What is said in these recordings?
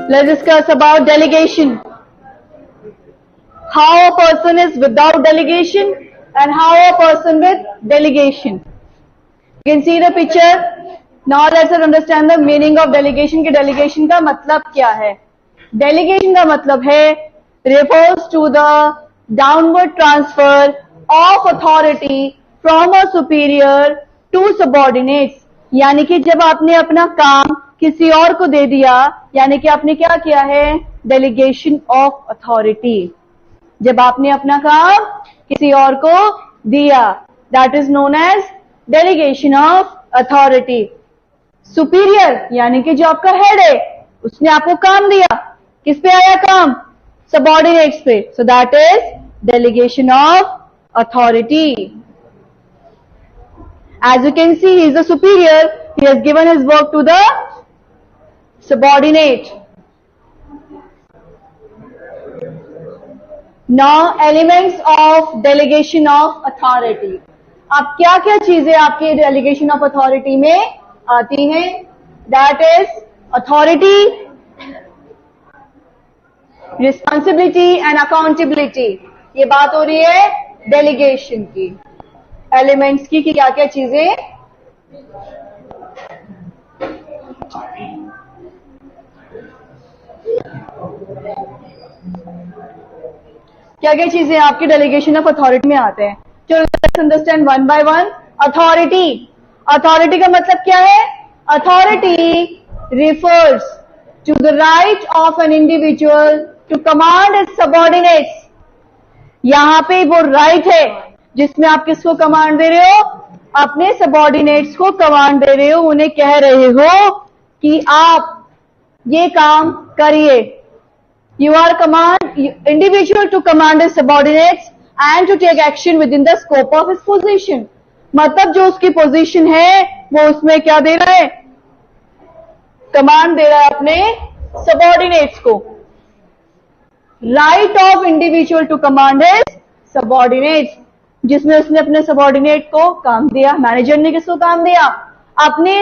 Let's discuss about delegation. How a person is without delegation and how a person with delegation. You can see the picture. Now let's understand the meaning of delegation. कि delegation का मतलब क्या है? Delegation का मतलब है refers to the downward transfer of authority from a superior to subordinates. यानी कि जब आपने अपना काम किसी और को दे दिया, यानी कि आपने क्या किया है? Delegation of authority. जब आपने अपना काम किसी और को दिया, that is known as delegation of authority. Superior यानी कि जो आपका हेड है, उसने आपको काम दिया. किस पे आया काम? सबॉर्डिनेट्स पे. सो that is delegation of authority. As you can see, he is the superior. He has given his work to the subordinate. Now, elements of delegation of authority. अब क्या क्या चीजें आपके delegation of authority में आती हैं? That is authority, responsibility and accountability. ये बात हो रही है delegation की, एलिमेंट्स की, कि क्या क्या चीजें आपकी डेलीगेशन ऑफ अथॉरिटी में आते हैं. चलो let's understand one by one. Authority. Authority का मतलब क्या है? Authority refers to the right of an individual to command his subordinates. यहां पे वो राइट है जिसमें आप किसको कमांड दे रहे हो? अपने सबऑर्डिनेट्स को कमांड दे रहे हो. उन्हें कह रहे हो कि आप ये काम करिए. You are command individual to command his subordinates and to take action within the scope of his position. मतलब जो उसकी पोजीशन है वो उसमें क्या दे रहा है? कमांड दे रहा है अपने सबऑर्डिनेट्स को. Right of individual to command his subordinates, जिसमें उसने अपने सबऑर्डिनेट को काम दिया. मैनेजर ने किसको काम दिया? अपने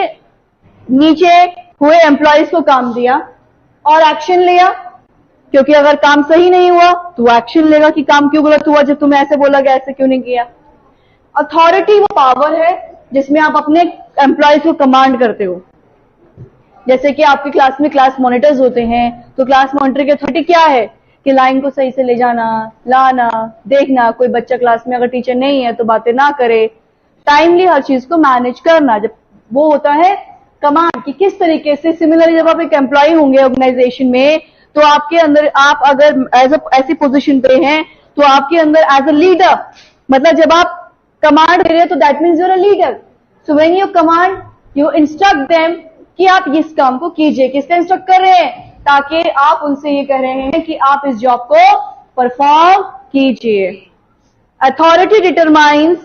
नीचे हुए एम्प्लॉयज को काम दिया और एक्शन लिया. क्योंकि अगर काम सही नहीं हुआ तो एक्शन लेगा कि काम क्यों गलत हुआ, जब तुम्हें ऐसे बोला गया, ऐसे क्यों नहीं किया. अथॉरिटी वो पावर है जिसमें आप अपने एम्प्लॉयज को कमांड करते हो. जैसे कि आपकी क्लास में क्लास मॉनिटर्स होते हैं, तो क्लास मॉनिटर की अथॉरिटी क्या है? कि लाइन को सही से ले जाना, लाना, देखना, कोई बच्चा क्लास में अगर टीचर नहीं है तो बातें ना करे, टाइमली हर चीज को मैनेज करना. जब वो होता है कमांड, कि किस तरीके से. सिमिलरली जब आप एक एम्प्लॉय होंगे ऑर्गेनाइजेशन में, तो आपके अंदर, आप अगर एज ऐसी पोजीशन पे हैं, तो आपके अंदर एज अ लीडर, मतलब जब आप कमांड दे रहे हैं तो that means you're a leader. So when you command, you instruct them कि आप इस काम को कीजिए. किसका इंस्ट्रक्ट कर रहे हैं? ताकि आप उनसे ये कह रहे हैं कि आप इस जॉब को परफॉर्म कीजिए. Authority determines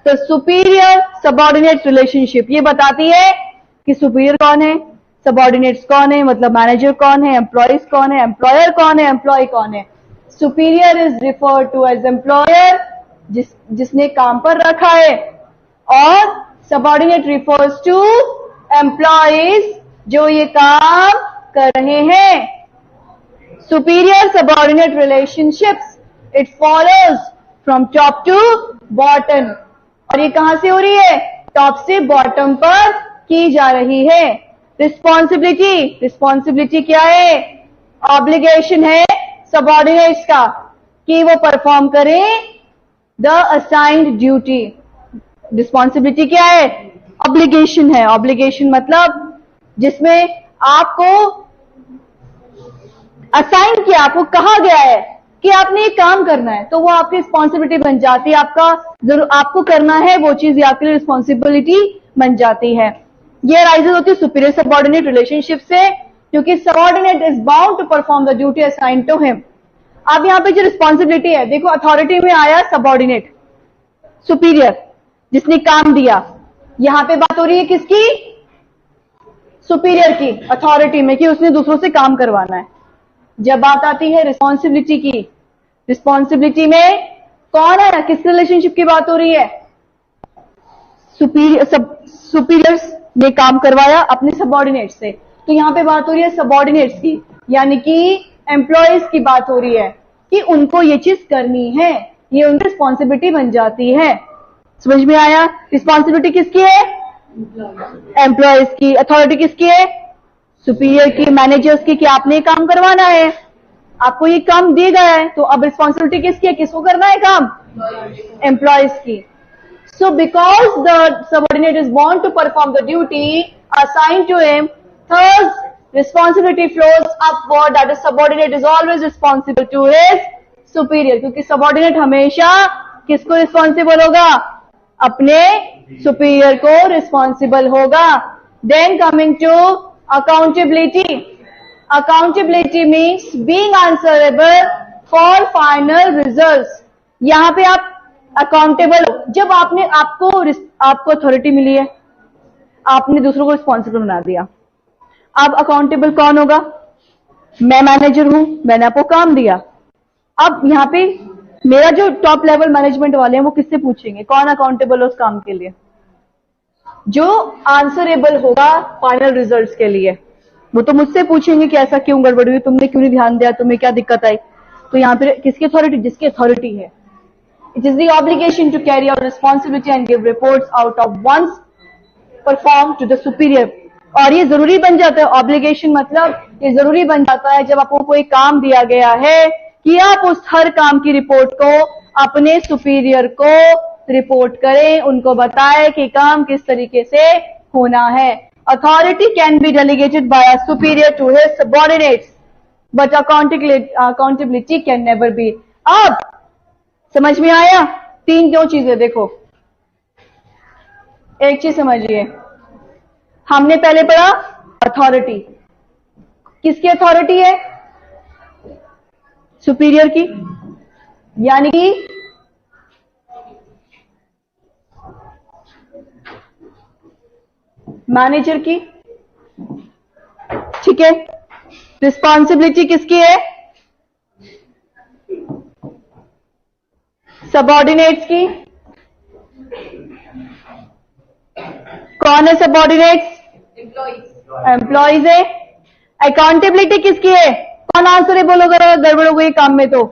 the superior subordinate relationship. ये बताती है कि सुपीरियर कौन है, सबऑर्डिनेट्स कौन है, मतलब मैनेजर कौन है, एम्प्लॉयज कौन है, एम्प्लॉयर कौन है, एम्प्लॉय कौन है. Superior is referred to as employer, जिसने काम पर रखा है, और सबऑर्डिनेट रिफर्स टू एम्प्लॉयज, जो ये काम कर रहे हैं. Superior subordinate relationships, it follows from top to bottom. और ये कहां से हो रही है? टॉप से बॉटम पर की जा रही है. रिस्पॉन्सिबिलिटी. रिस्पॉन्सिबिलिटी क्या है? ऑब्लिगेशन है सबऑर्डिनेट्स का कि वो परफॉर्म करें द असाइंड ड्यूटी. रिस्पॉन्सिबिलिटी क्या है? ऑब्लिगेशन है. ऑब्लिगेशन मतलब जिसमें आपको असाइन किया, आपको कहा गया है कि आपने ये काम करना है, तो वो आपकी रिस्पॉन्सिबिलिटी बन जाती है. आपको करना है वो चीज, आपके लिए रिस्पॉन्सिबिलिटी बन जाती है. ये राइजेस होती है सुपीरियर सबऑर्डिनेट रिलेशनशिप से, क्योंकि subordinate is bound to perform the duty assign to him. अब यहां पे जो रिस्पॉन्सिबिलिटी है, देखो अथॉरिटी में आया सबऑर्डिनेट, सुपीरियर जिसने काम दिया. यहां पे बात हो रही है किसकी? सुपीरियर की, अथॉरिटी में, कि उसने दूसरों से काम करवाना है. जब बात आती है रिस्पॉन्सिबिलिटी की, रिस्पॉन्सिबिलिटी में कौन है? किस रिलेशनशिप की बात हो रही है? सुपीरियर्स ने काम करवाया अपने सबऑर्डिनेट से, तो यहां पे बात हो रही है सबऑर्डिनेट्स की. यानी कि एम्प्लॉयज की बात हो रही है कि उनको ये चीज करनी है, ये उनकी रिस्पॉन्सिबिलिटी बन जाती है। समझ में आया? रिस्पॉन्सिबिलिटी किसकी है? एम्प्लॉयज की। अथॉरिटी किसकी है? सुपीरियर की, मैनेजर्स की, कि आपने काम करवाना है, आपको ये काम दिया गया है, तो अब रिस्पॉन्सिबिलिटी किसकी है? किसको करना है काम? एम्प्लॉयज की। So because the subordinate is born to perform the duty assigned to him, thus responsibility flows upward, that is subordinate is always responsible to his superior, क्योंकि subordinate हमेशा किसको responsible होगा? अपने superior को responsible होगा। Then coming to accountability. Accountability means being answerable for final results. यहां पे आप अकाउंटेबल हो जब आपको अथॉरिटी मिली है, आपने दूसरों को रिस्पॉन्सिबल बना दिया। अब अकाउंटेबल कौन होगा? मैं मैनेजर हूं, मैंने आपको काम दिया। अब यहां पे मेरा जो टॉप लेवल मैनेजमेंट वाले हैं वो किससे पूछेंगे कौन अकाउंटेबल है उस काम के लिए? जो आंसरेबल होगा फाइनल रिजल्ट्स के लिए, वो तो मुझसे पूछेंगे कि ऐसा क्यों गड़बड़ हुई, तुमने क्यों नहीं ध्यान दिया, तुम्हें क्या दिक्कत आई। तो यहां पे किसकी अथॉरिटी? जिसकी अथॉरिटी है। It is the obligation to carry out responsibility and give reports out of one's performed to the superior. और ये जरूरी बन जाता है, ऑब्लिगेशन मतलब ये जरूरी बन जाता है जब आपको कोई काम दिया गया है कि आप उस हर काम की रिपोर्ट को अपने सुपीरियर को रिपोर्ट करें, उनको बताएं कि काम किस तरीके से होना है। Authority can be delegated by a superior to his subordinates, but accountability can never be. अब समझ में आया? दो चीजें देखो, एक चीज समझिए, हमने पहले पढ़ा अथॉरिटी। किसकी अथॉरिटी है? सुपीरियर की, यानी कि मैनेजर की। ठीक है। रिस्पॉन्सिबिलिटी किसकी है? सबऑर्डिनेट्स की। कौन है सबऑर्डिनेट्स? एम्प्लॉइज है। अकाउंटेबिलिटी किसकी है? कौन आंसरेबल होगा अगर गड़बड़ हो गई काम में? तो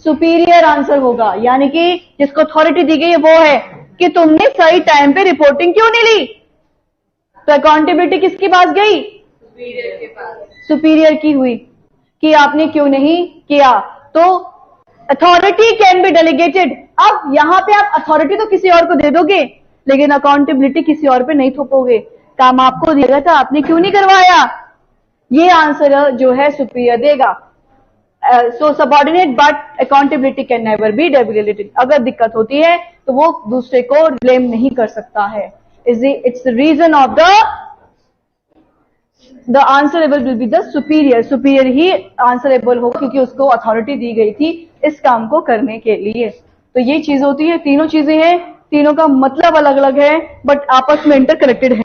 सुपीरियर आंसर होगा, यानी कि जिसको अथॉरिटी दी गई है वो है कि तुमने सही टाइम पे रिपोर्टिंग क्यों नहीं ली। तो अकाउंटेबिलिटी किसके पास गई? सुपीरियर के पास। सुपीरियर की हुई कि आपने क्यों नहीं किया। तो अथॉरिटी कैन बी डेलीगेटेड। अब यहां पे आप अथॉरिटी तो किसी और को दे दोगे, लेकिन अकाउंटेबिलिटी किसी और पे नहीं थोपोगे। काम आपको दिया गया था, आपने क्यों नहीं करवाया, ये आंसर जो है सुपीरियर देगा। So subordinate but accountability can never be delegated. अगर दिक्कत होती है तो वो दूसरे को ब्लेम नहीं कर सकता है। It's the reason of the answerable will be the superior. Superior ही आंसरेबल होगा क्योंकि उसको अथॉरिटी दी गई थी इस काम को करने के लिए। तो ये चीज होती है, तीनों चीजें हैं, तीनों का मतलब अलग अलग है बट आपस में इंटरकनेक्टेड है,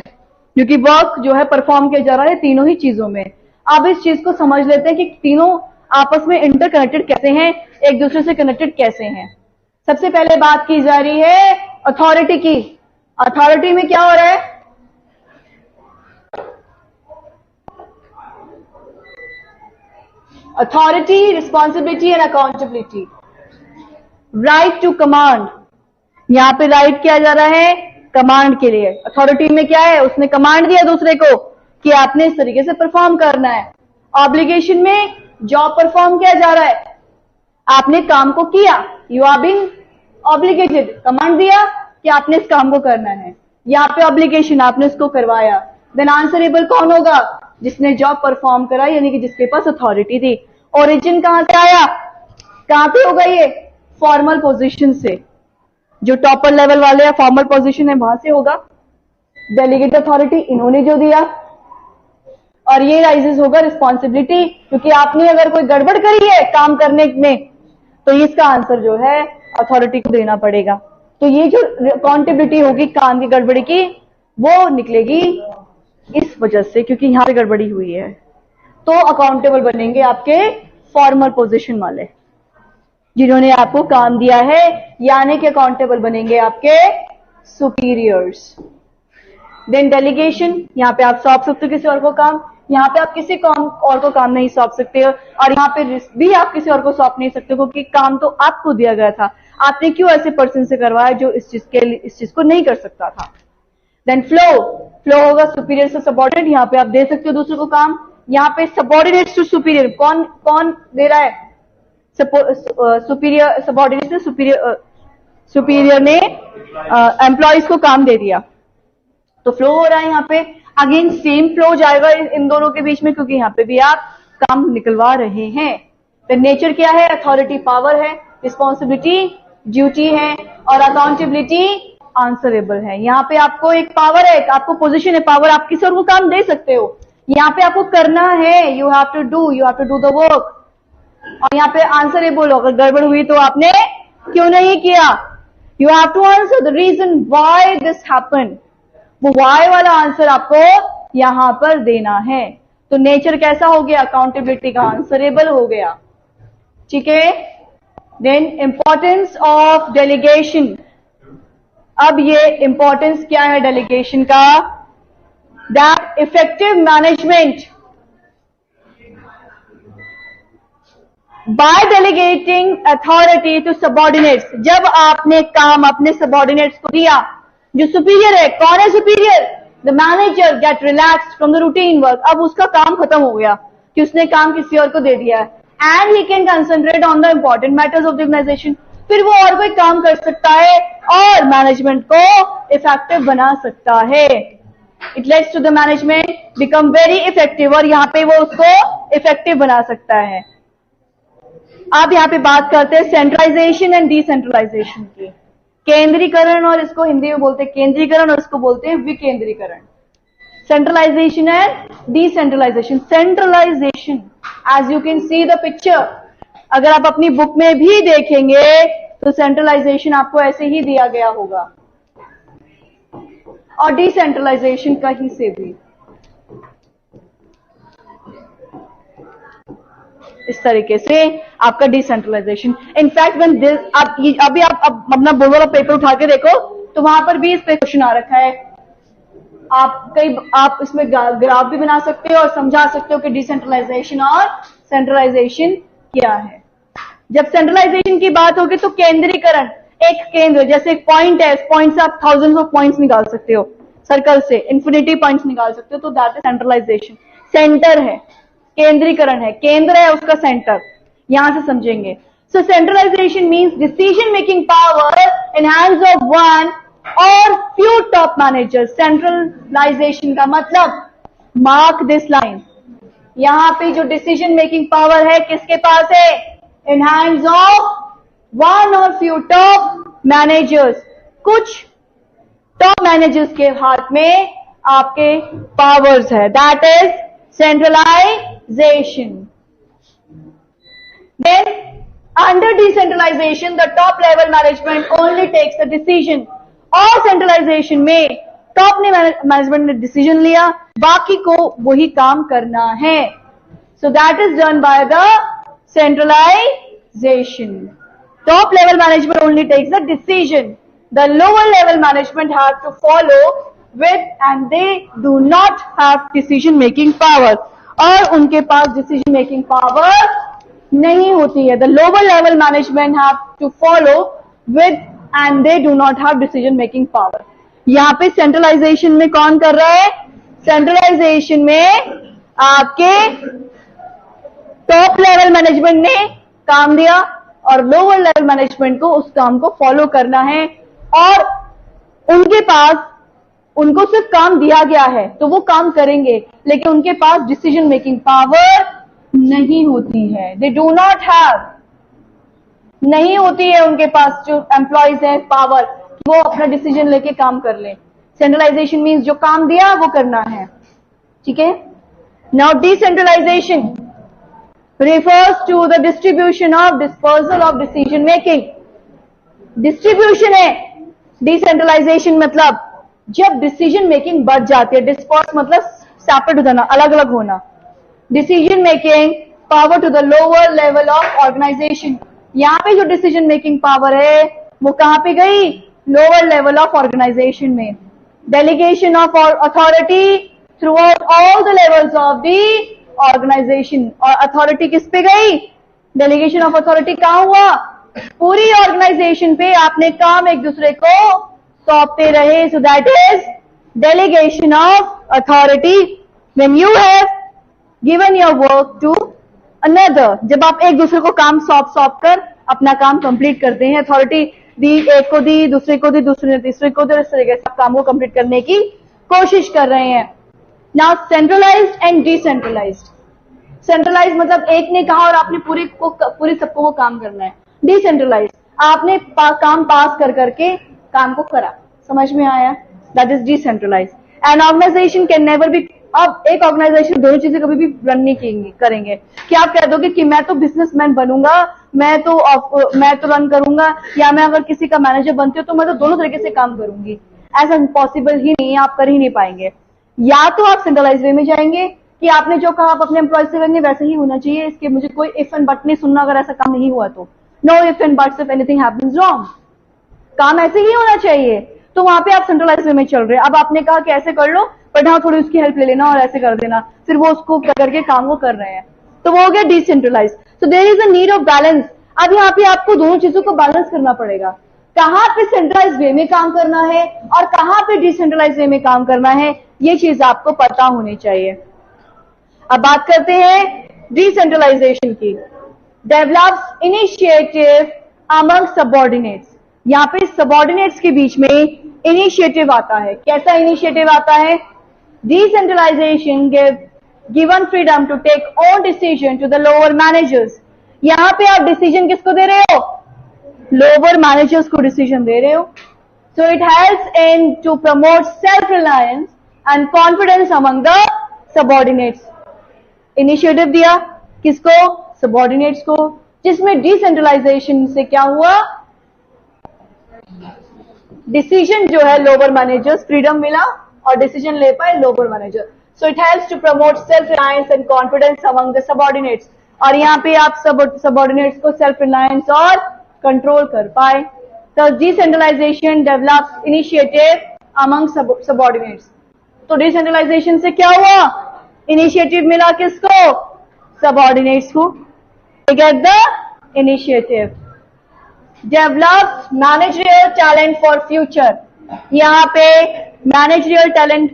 क्योंकि वर्क जो है परफॉर्म किया जा रहा है तीनों ही चीजों में। अब इस चीज को समझ लेते हैं कि तीनों आपस में इंटरकनेक्टेड कैसे हैं, एक दूसरे से कनेक्टेड कैसे हैं। सबसे पहले बात की जा रही है अथॉरिटी की। अथॉरिटी में क्या हो रहा है? Authority, responsibility and accountability. Right to command, यहां पे राइट किया जा रहा है कमांड के लिए। अथॉरिटी में क्या है? उसने कमांड दिया दूसरे को कि आपने इस तरीके से परफॉर्म करना है। ऑब्लिगेशन में जॉब परफॉर्म किया जा रहा है, आपने काम को किया, you are being obligated. Command दिया कि आपने इस काम को करना है, यहाँ पे ऑब्लिगेशन, आपने उसको करवाया। देन आंसरेबल कौन होगा? जिसने जॉब परफॉर्म करा, यानी कि जिसके पास अथॉरिटी थी। ओरिजिन कहां से आया? कहां पे होगा ये? फॉर्मल पोजीशन से। जो टॉपर लेवल वाले या फॉर्मल पोजीशन है वहां से होगा। डेलीगेट अथॉरिटी इन्होंने जो दिया, और ये राइजेस होगा रिस्पॉन्सिबिलिटी, क्योंकि आपने अगर कोई गड़बड़ करी है काम करने में तो इसका आंसर जो है अथॉरिटी को देना पड़ेगा। तो ये जो अकाउंटेबिलिटी होगी काम की गड़बड़ी की, वो निकलेगी इस वजह से, क्योंकि यहां पे गड़बड़ी हुई है। तो अकाउंटेबल बनेंगे आपके फॉर्मल पोजीशन वाले जिन्होंने आपको काम दिया है, यानी कि अकाउंटेबल बनेंगे आपके सुपीरियर्स। देन डेलीगेशन, यहां पे आप सौंप सकते हो किसी और को काम, यहाँ पे आप किसी और को काम नहीं सौंप सकते हो, और यहाँ पे रिस्क भी आप किसी और को सौंप नहीं सकते, क्योंकि काम तो आपको दिया गया था। आपने क्यों ऐसे पर्सन से करवाया जो इस चीज को नहीं कर सकता था। देन फ्लो होगा सुपीरियर से सबऑर्डिनेट, यहाँ पे आप दे सकते हो दूसरे को काम। यहाँ पे सबऑर्डिनेट टू सुपीरियर, कौन दे रहा है? सुपीरियर, सबऑर्डिनेट से सुपीरियर ने एम्प्लॉयज को काम दे दिया, तो फ्लो हो रहा है। यहाँ पे अगेन सेम फ्लो जाएगा इन दोनों के बीच में, क्योंकि यहाँ पे भी आप काम निकलवा रहे हैं। तो नेचर क्या है? अथॉरिटी पावर है, रिस्पॉन्सिबिलिटी ड्यूटी है, और अकाउंटेबिलिटी आंसरेबल है। यहाँ पे आपको एक पावर है, आपको पोजीशन है, पावर, आप किसी और को काम दे सकते हो। यहाँ पे आपको करना है, you have to do the work, और यहाँ पे आंसरेबल, अगर गड़बड़ हुई तो आपने क्यों नहीं किया, you have to answer the reason why this happened, वो वाई वाला आंसर आपको यहां पर देना है। तो नेचर कैसा हो गया? अकाउंटेबिलिटी का आंसरेबल हो गया, ठीक है। देन इंपॉर्टेंस ऑफ डेलीगेशन, अब ये इंपॉर्टेंस क्या है डेलीगेशन का? That effective management by delegating authority to subordinates, जब आपने काम अपने सबऑर्डिनेट्स को दिया, जो सुपीरियर है, कौन है superior? The manager get relaxed from the routine work, अब उसका काम खत्म हो गया कि उसने काम किसी और को दे दिया है, and he can concentrate on the important matters of the organisation, फिर वो और कोई काम कर सकता है और मैनेजमेंट को इफेक्टिव बना सकता है। It lets to the management become very effective, और यहाँ पे वो उसको इफेक्टिव बना सकता है। अब यहाँ पे बात करते हैं सेंट्रलाइजेशन एंड डिसेंट्रलाइजेशन की। केंद्रीकरण, और इसको हिंदी में बोलते हैं केंद्रीकरण, और इसको बोलते हैं विकेंद्रीकरण। Centralisation and decentralisation. Centralisation, as you can see the picture, अगर आप अपनी बुक में भी देखेंगे तो सेंट्रलाइजेशन आपको ऐसे ही दिया गया होगा, और डिसेंट्रलाइजेशन कहीं से भी इस तरीके से आपका डिसेंट्रलाइजेशन। इनफैक्ट अभी आप अपना बोर्ड वाला पेपर उठा के देखो तो वहां पर भी इस पे क्वेश्चन आ रखा है। आप इसमें ग्राफ भी बना सकते हो और समझा सकते हो कि डिसेंट्रलाइजेशन और सेंट्रलाइजेशन क्या है। जब सेंट्रलाइजेशन की बात होगी तो केंद्रीकरण, एक केंद्र, जैसे एक पॉइंट है, इस पॉइंट से आप थाउजेंड्स ऑफ पॉइंट्स निकाल सकते हो, सर्कल से इन्फिनिटी पॉइंट्स निकाल सकते हो, तो दैट इज सेंट्रलाइजेशन। सेंटर है, केंद्रीकरण है, केंद्र है उसका सेंटर, यहां से समझेंगे। So centralisation means decision making power in hands of one or few top managers. Centralisation का मतलब, मार्क दिस लाइन, यहां पे जो डिसीजन मेकिंग पावर है किसके पास है? इन hands of one or few top managers. कुछ टॉप मैनेजर्स के हाथ में आपके पावर्स है, that is centralization. Then under decentralization the top level management only takes the decision, और centralization में टॉप ने मैनेजमेंट ने डिसीजन लिया, बाकी को वही काम करना है। So that is done by the centralization. Top level management only takes the decision, the lower level management have to follow with, and they do not have decision making power, और उनके पास decision making power नहीं होती है। The lower level management have to follow with, and they do not have decision making power. यहाँ पे centralization में कौन कर रहा है? Centralization में आपके top level management ने काम दिया और lower level management को उस काम को follow करना है, और उनको सिर्फ काम दिया गया है तो वो काम करेंगे, लेकिन उनके पास डिसीजन मेकिंग पावर नहीं होती है। दे डू नॉट हैव, नहीं होती है उनके पास, जो एम्प्लॉयज है, पावर, वो अपना डिसीजन लेके काम कर ले। सेंट्रलाइजेशन मीन्स जो काम दिया वो करना है, ठीक है। Now decentralisation refers to the distribution of dispersal of decision making. Distribution है डिसेंट्रलाइजेशन, मतलब जब डिसीजन मेकिंग बढ़ जाती है, डिस्पर्स मतलब सेपरेट हो जाना, अलग अलग होना, decision making power to the lower level of organisation. यहाँ पे जो डिसीजन मेकिंग पावर है वो कहां पे गई? लोअर लेवल ऑफ ऑर्गेनाइजेशन में। Delegation of authority throughout all the levels of the organisation. और अथॉरिटी किस पे गई? डेलीगेशन ऑफ अथॉरिटी कहां हुआ? पूरी ऑर्गेनाइजेशन पे आपने काम एक दूसरे को सौंपते रहे। So that is delegation of authority. When you have given your work to another, जब आप एक दूसरे को काम सौंप कर अपना काम कंप्लीट करते हैं, अथॉरिटी दी, एक को दी, दूसरे को दी, दूसरे ने तीसरे को दी, इस तरीके से काम को कंप्लीट करने की कोशिश कर रहे हैं। Now centralized and decentralized. Centralize मतलब एक ने कहा और आपने पूरे सबको वो काम करना है। डिसेंट्रलाइज आपने काम पास कर करके काम को करा। समझ में आया? That is decentralize. An organization can never be, अब एक ऑर्गेनाइजेशन दोनों चीजें कभी भी रन नहीं करेंगे कि आप कह दोगे कि मैं तो बिजनेसमैन बनूंगा, मैं तो रन करूंगा, या मैं अगर किसी का मैनेजर बनती हूँ तो मैं तो दोनों तरीके से काम करूंगी। ऐसा पॉसिबल ही नहीं है, आप कर ही नहीं पाएंगे। या तो आप सेंट्रलाइज वे में जाएंगे कि आपने जो कहा आप अपने एम्प्लॉय से करेंगे वैसे ही होना चाहिए, इसके मुझे कोई इफ एंड बट नहीं सुनना अगर ऐसा काम नहीं हुआ तो। No if and buts if anything happens wrong, काम ऐसे ही होना चाहिए। तो वहां पे आप सेंट्रलाइज वे में चल रहे हैं। अब आपने कहा कि ऐसे कर लो, बट हाँ थोड़ी उसकी हेल्प ले लेना और ऐसे कर देना, फिर वो उसको करके काम को कर रहे हैं, तो वो हो गया decentralize. So there is a need of balance. अब यहाँ पे आपको दोनों चीजों को बैलेंस करना पड़ेगा, कहां पे सेंट्रलाइज वे में काम करना है और कहां पे डिसेंट्रलाइज वे में काम करना है, ये चीज आपको पता होनी चाहिए। अब बात करते हैं डिसेंट्रलाइजेशन की। Develops initiative among subordinates. यहाँ पे सबऑर्डिनेट्स के बीच में इनिशिएटिव आता है। कैसा इनिशिएटिव आता है? Decentralization given freedom to take own decision to the lower managers. यहाँ पे आप डिसीजन किसको दे रहे हो? लोअर मैनेजर्स को डिसीजन दे रहे हो। So it helps in to promote self reliance and confidence among the subordinates. Initiative दिया किसको? सबऑर्डिनेट्स को, जिसमें डिसेंट्रलाइजेशन से क्या हुआ? डिसीजन जो है लोअर मैनेजर्स, फ्रीडम मिला और डिसीजन ले पाए lower manager. So it helps to promote self reliance and confidence among the subordinates. और यहाँ पे आप सबऑर्डिनेट्स को सेल्फ रिलायंस और कंट्रोल कर पाए। तो decentralization develops initiative among subordinates. तो डिसेंट्रलाइजेशन से क्या हुआ? इनिशिएटिव मिला किसको? सबऑर्डिनेट्स को। Get the initiative. Develops managerial talent for future. यहाँ पे मैनेजरियल टैलेंट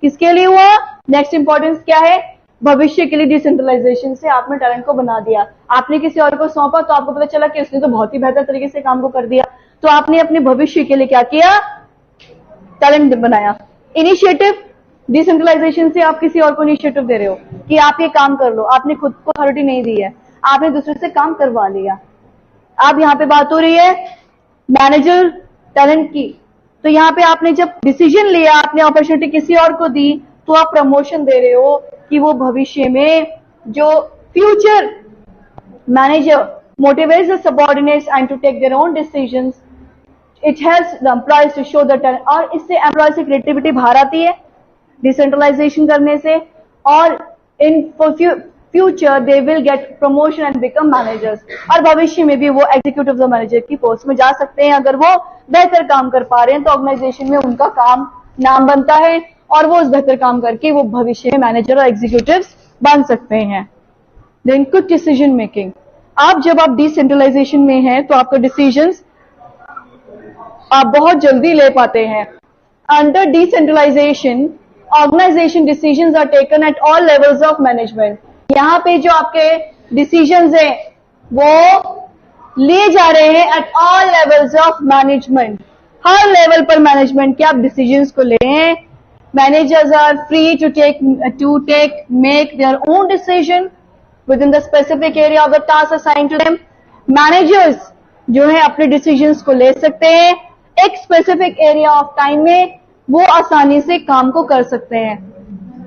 किसके लिए हुआ? नेक्स्ट इंपॉर्टेंस क्या है? भविष्य के लिए। डिसेंट्रलाइजेशन से आपने टैलेंट को बना दिया। आपने किसी और को सौंपा तो आपको पता चला कि उसने तो बहुत ही बेहतर तरीके से काम को कर दिया, तो आपने अपने भविष्य के लिए क्या किया? टैलेंट बनाया। इनिशिएटिव, डिसेंट्रलाइजेशन से आप किसी और को इनिशिएटिव दे रहे हो कि आप ये काम कर लो। आपने खुद को अथॉरिटी नहीं दी है, आपने दूसरे से काम करवा लिया। अब यहाँ पे बात हो रही है मैनेजर टैलेंट की। तो यहाँ पे आपने जब डिसीजन लिया, आपने अपॉर्चुनिटी किसी और को दी, तो आप प्रमोशन दे रहे हो कि वो भविष्य में जो future manager motivates the subordinates and to take their own decisions. It helps the employees to show the talent. और इससे एम्प्लॉय से क्रिएटिविटी बाहर आती है डिसेंट्रलाइजेशन करने से, और in future they will get promotion and become managers. और भविष्य में भी वो एग्जीक्यूटिव मैनेजर की पोस्ट में जा सकते हैं। अगर वो बेहतर काम कर पा रहे हैं तो ऑर्गेनाइजेशन में उनका काम नाम बनता है और वो उस बेहतर काम करके वो भविष्य में मैनेजर और एग्जीक्यूटिव्स बन सकते हैं। Then good decision making. जब आप डिसेंट्रलाइजेशन में हैं तो आपका डिसीजंस आप बहुत जल्दी ले पाते हैं। Under decentralization organization decisions are taken at all levels of management. यहाँ पे जो आपके डिसीजंस हैं वो लिए जा रहे हैं at all levels of management. हर लेवल पर मैनेजमेंट के आप डिसीजंस को ले रहे हैं। Managers are free to make their own decision within the specific area of the task assigned to them. Managers जो है अपने डिसीजंस को ले सकते हैं, एक स्पेसिफिक एरिया ऑफ टाइम में वो आसानी से काम को कर सकते हैं।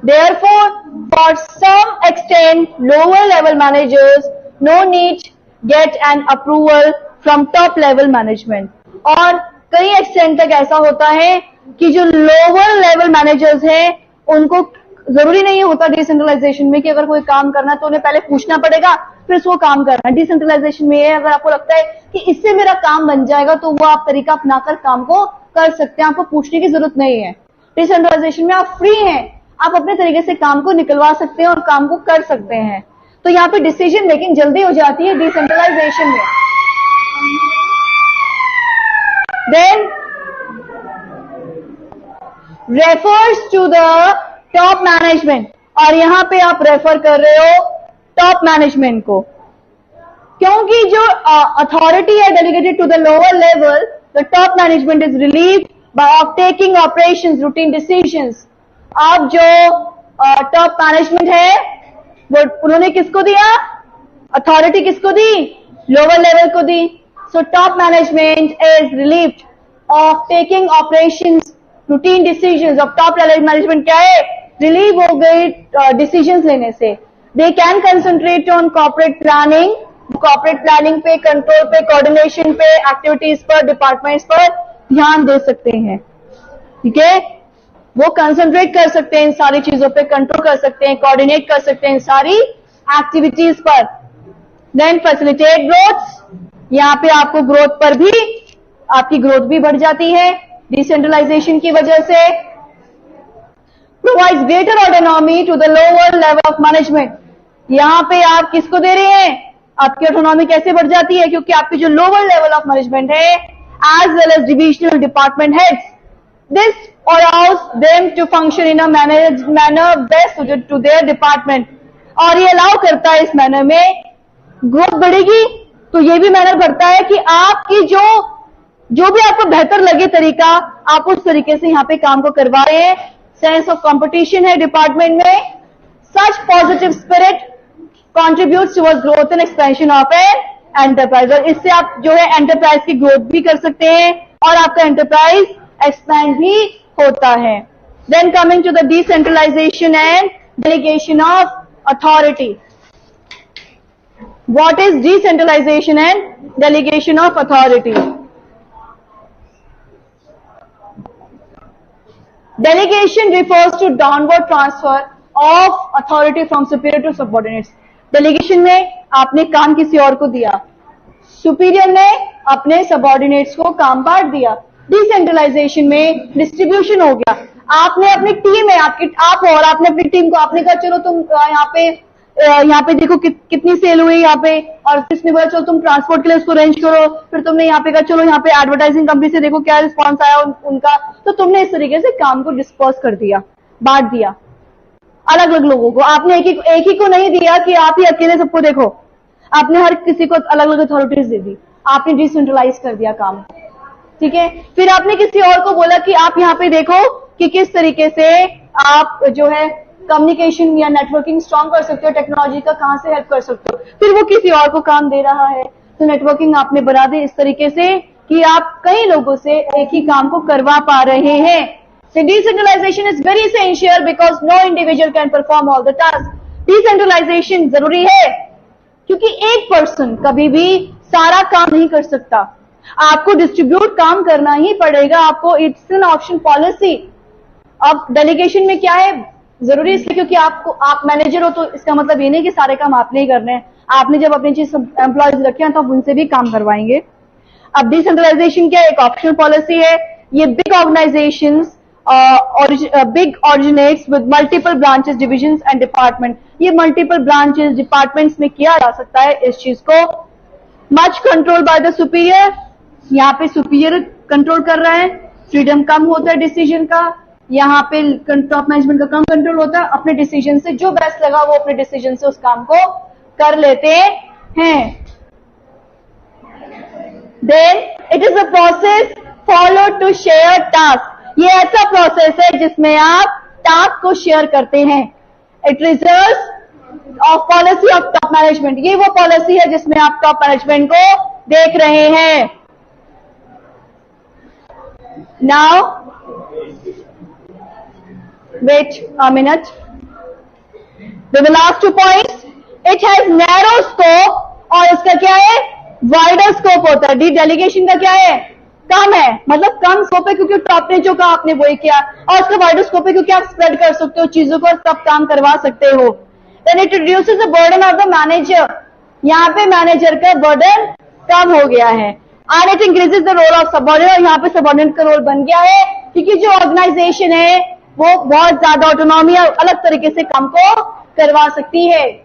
Therefore, for some extent, lower level managers no need get an approval from top level management. और कई एक्सटेंट तक ऐसा होता है कि जो लोअर लेवल मैनेजर्स हैं उनको जरूरी नहीं होता डिसेंट्रलाइजेशन में कि अगर कोई काम करना है तो उन्हें पहले पूछना पड़ेगा फिर उसको काम करना है। डिसेंट्रलाइजेशन में अगर आपको लगता है कि इससे मेरा काम बन जाएगा तो वो आप तरीका अपनाकर काम को कर सकते हैं, आपको पूछने की जरूरत नहीं है। डिसेंट्रलाइजेशन में आप फ्री हैं, आप अपने तरीके से काम को निकलवा सकते हैं और काम को कर सकते हैं। तो यहाँ पे डिसीजन मेकिंग जल्दी हो जाती है डिसेंट्रलाइजेशन में। Then refers to the top management, और यहां पे आप रेफर कर रहे हो टॉप मैनेजमेंट को, क्योंकि जो अथॉरिटी है delegated to the lower level, the top management is relieved by of taking operations routine decisions. अब जो टॉप मैनेजमेंट है वो उन्होंने किसको दिया, अथॉरिटी किसको दी, लोअर लेवल को दी। So top management is relieved of taking operations routine decisions. अब टॉप मैनेजमेंट क्या है, रिलीव हो गई डिसीजंस लेने से। They can concentrate on corporate planning, corporate planning पे, कंट्रोल पे, कोऑर्डिनेशन पे, एक्टिविटीज पर, डिपार्टमेंट्स पर ध्यान दे सकते हैं। ठीक है, वो कंसंट्रेट कर सकते हैं इन सारी चीजों पे, कंट्रोल कर सकते हैं, कोऑर्डिनेट कर सकते हैं इन सारी एक्टिविटीज पर। देन फैसिलिटेट ग्रोथ, यहाँ पे आपको ग्रोथ पर भी, आपकी ग्रोथ भी बढ़ जाती है डिसेंट्रलाइजेशन की वजह से। Provides greater autonomy to the lower level of management, यहां पे आप किसको दे रहे हैं, आपकी ऑटोनॉमी कैसे बढ़ जाती है, क्योंकि आपकी जो लोअर लेवल ऑफ मैनेजमेंट है as well as divisional department heads, this allows them to function in a manner best suited to their department, और ये अलाउ करता है इस मैनर में ग्रोथ बढ़ेगी, तो ये भी मैनर बढ़ता है कि आपकी जो भी आपको बेहतर लगे तरीका, आप उस तरीके से यहाँ पे काम को करवा रहे हैं। सेंस ऑफ कंपटीशन है डिपार्टमेंट में। सच positive spirit contributes towards growth and expansion of an enterprise, और इससे आप जो है एंटरप्राइज की ग्रोथ भी कर सकते हैं और आपका एंटरप्राइज एक्सपैंड भी होता है। Then coming to the decentralization and delegation of authority. What is decentralization and delegation of authority? Delegation refers to downward transfer of authority from superior to subordinates. Delegation में आपने काम किसी और को दिया, सुपीरियर ने अपने सबॉर्डिनेट्स को काम बांट दिया। डिसेंट्रलाइजेशन में डिस्ट्रीब्यूशन हो गया, आपने अपनी टीम है, आप और आपने अपनी टीम को आपने कहा चलो तुम यहाँ पे देखो कितनी सेल हुई यहाँ पे, और किसने बोला चलो तुम ट्रांसपोर्ट के लिए उसको अरेंज करो, फिर तुमने यहाँ पे कहा चलो यहाँ पे एडवर्टाइजिंग कंपनी से देखो क्या रिस्पॉन्स आया उनका, तो तुमने इस तरीके से काम को डिस्पर्स कर दिया, बांट दिया अलग अलग लोगों को। आपने एक ही को नहीं दिया कि आप ही अकेले सबको देखो, आपने हर किसी को अलग अलग अथॉरिटीज दे दी, आपने डिसेंट्रलाइज कर दिया काम। ठीक है, फिर आपने किसी और को बोला कि आप यहाँ पे देखो कि किस तरीके से आप जो है कम्युनिकेशन या नेटवर्किंग स्ट्रांग कर सकते हो, टेक्नोलॉजी का कहां से हेल्प कर सकते हो, फिर वो किसी और को काम दे रहा है। तो नेटवर्किंग आपने बना दी इस तरीके से कि आप कई लोगों से एक ही काम को करवा पा रहे हैं। So decentralization is very essential because no individual can perform all the tasks. Decentralization जरूरी है क्योंकि एक पर्सन कभी भी सारा काम नहीं कर सकता, आपको डिस्ट्रीब्यूट काम करना ही पड़ेगा आपको। It's an option policy. अब डेलीगेशन में क्या है, जरूरी इसलिए क्योंकि आप मैनेजर हो, तो इसका मतलब ये नहीं कि सारे काम आपने ही करने हैं। आपने जब अपनी चीज एम्प्लॉयज रखे हैं तो आप उनसे भी काम करवाएंगे। अब डिसेंट्रलाइजेशन क्या है, एक ऑप्शनल पॉलिसी है। ये big organisations big originates with multiple branches, divisions and department. ये मल्टीपल ब्रांचेस, डिपार्टमेंट्स में किया जा सकता है इस चीज को। Much control by the superior, यहाँ पे सुपीरियर कंट्रोल कर रहा है, फ्रीडम कम होता है डिसीजन का। यहाँ पे टॉप मैनेजमेंट का कम कंट्रोल होता है, अपने डिसीजन से जो बेस्ट लगा वो अपने डिसीजन से उस काम को कर लेते हैं। Then it is a process follow to share task. ये ऐसा प्रोसेस है जिसमें आप टास्क को शेयर करते हैं। It results of policy of top management. ये वो पॉलिसी है जिसमें आप टॉप मैनेजमेंट को देख रहे हैं। Now wait a minute. The last 2 points. It has narrow scope और इसका क्या है, wider scope होता है। डेलीगेशन का क्या है, कम है, मतलब कम स्कोप है क्योंकि टॉप ने जो कहा आपने वही किया, और उसका वाइडर स्कोप है क्योंकि आप स्प्रेड कर सकते हो चीजों को, सब काम करवा सकते हो। Then it reduces the burden of the manager. यहाँ पे मैनेजर का बर्डन कम हो गया है। And it increases the role of subordinate, और यहाँ पे सबऑर्डिनेट का रोल बन गया है क्योंकि जो ऑर्गेनाइजेशन है वो बहुत ज्यादा ऑटोनॉमी और अलग तरीके से काम को करवा सकती है।